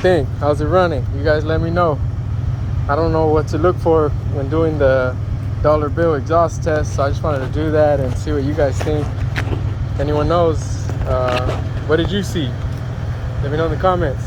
think? How's it running? You guys let me know. I don't know what to look for when doing the dollar bill exhaust test, so I just wanted to do that and see what you guys think. If anyone knows, what did you see? Let me know in the comments.